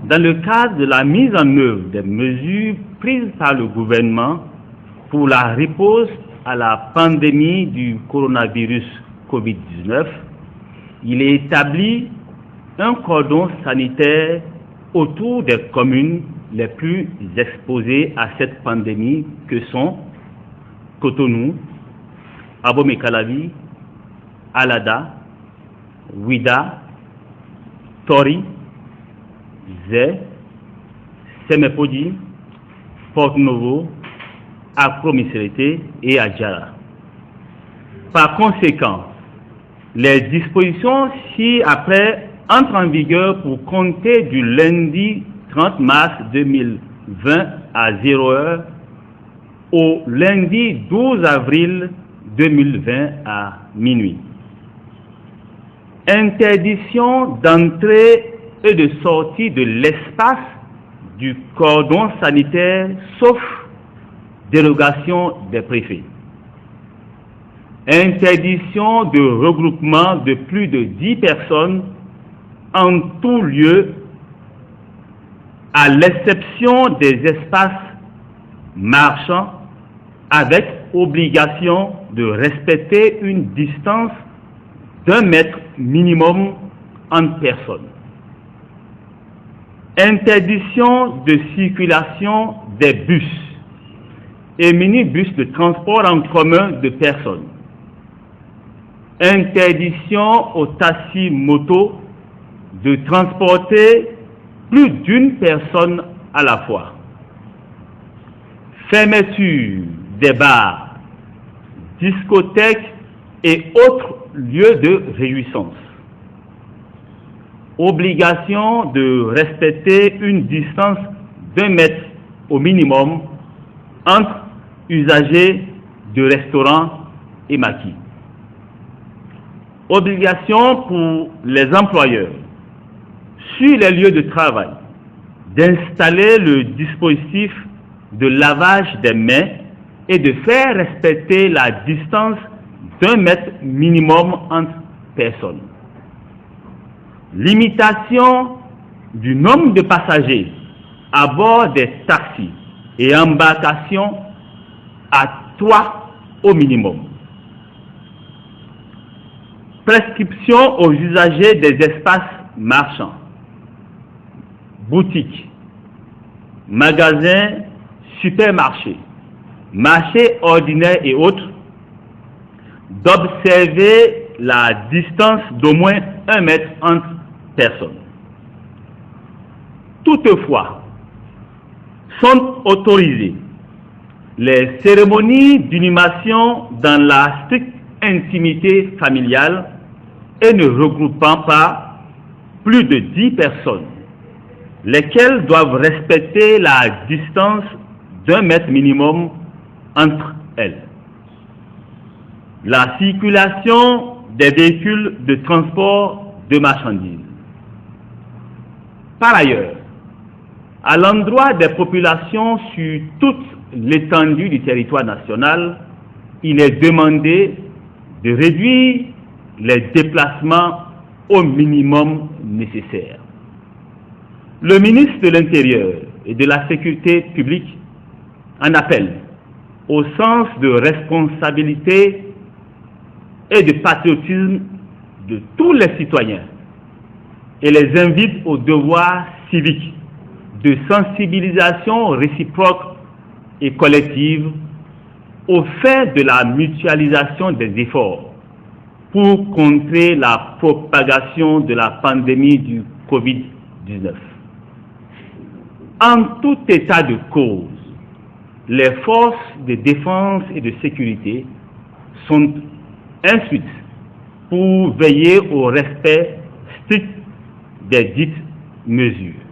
dans le cadre de la mise en œuvre des mesures prises par le gouvernement pour la riposte à la pandémie du coronavirus Covid-19, il est établi un cordon sanitaire autour des communes les plus exposées à cette pandémie que sont Cotonou, Abomey-Calavi, Alada, Ouida, Tori, Zé, Semepodi, Porto-Novo, Accro-Miserete et Adjara. Par conséquent, les dispositions ci-après entrent en vigueur pour compter du lundi 30 mars 2020 à 0h au lundi 12 avril 2020 à minuit. Interdiction d'entrée et de sortie de l'espace du cordon sanitaire sauf dérogation des préfets. Interdiction de regroupement de plus de 10 personnes en tout lieu, à l'exception des espaces marchands, avec obligation de respecter une distance d'1 mètre minimum entre personnes. Interdiction de circulation des bus et minibus de transport en commun de personnes. Interdiction aux taxis-motos de transporter plus d'une personne à la fois. Fermeture des bars, discothèques et autres lieux de réjouissance. Obligation de respecter une distance d'1 mètre au minimum entre usagers de restaurants et maquis. Obligation pour les employeurs sur les lieux de travail d'installer le dispositif de lavage des mains et de faire respecter la distance d'1 mètre minimum entre personnes. Limitation du nombre de passagers à bord des taxis et embarcations à 3 au minimum. Prescription aux usagers des espaces marchands, boutiques, magasins, supermarchés, marchés ordinaires et autres, d'observer la distance d'au moins 1 mètre entre personnes. Toutefois, sont autorisées les cérémonies d'inhumation dans la stricte intimité familiale et ne regroupant pas plus de 10 personnes, lesquelles doivent respecter la distance d'1 mètre minimum entre elles. La circulation des véhicules de transport de marchandises. Par ailleurs, à l'endroit des populations sur toute l'étendue du territoire national, il est demandé de réduire les déplacements au minimum nécessaire. Le ministre de l'Intérieur et de la Sécurité publique en appelle au sens de responsabilité et de patriotisme de tous les citoyens et les invite au devoir civique de sensibilisation réciproque et collective au fait de la mutualisation des efforts pour contrer la propagation de la pandémie du Covid-19. En tout état de cause, les forces de défense et de sécurité sont instruites pour veiller au respect strict des dites mesures.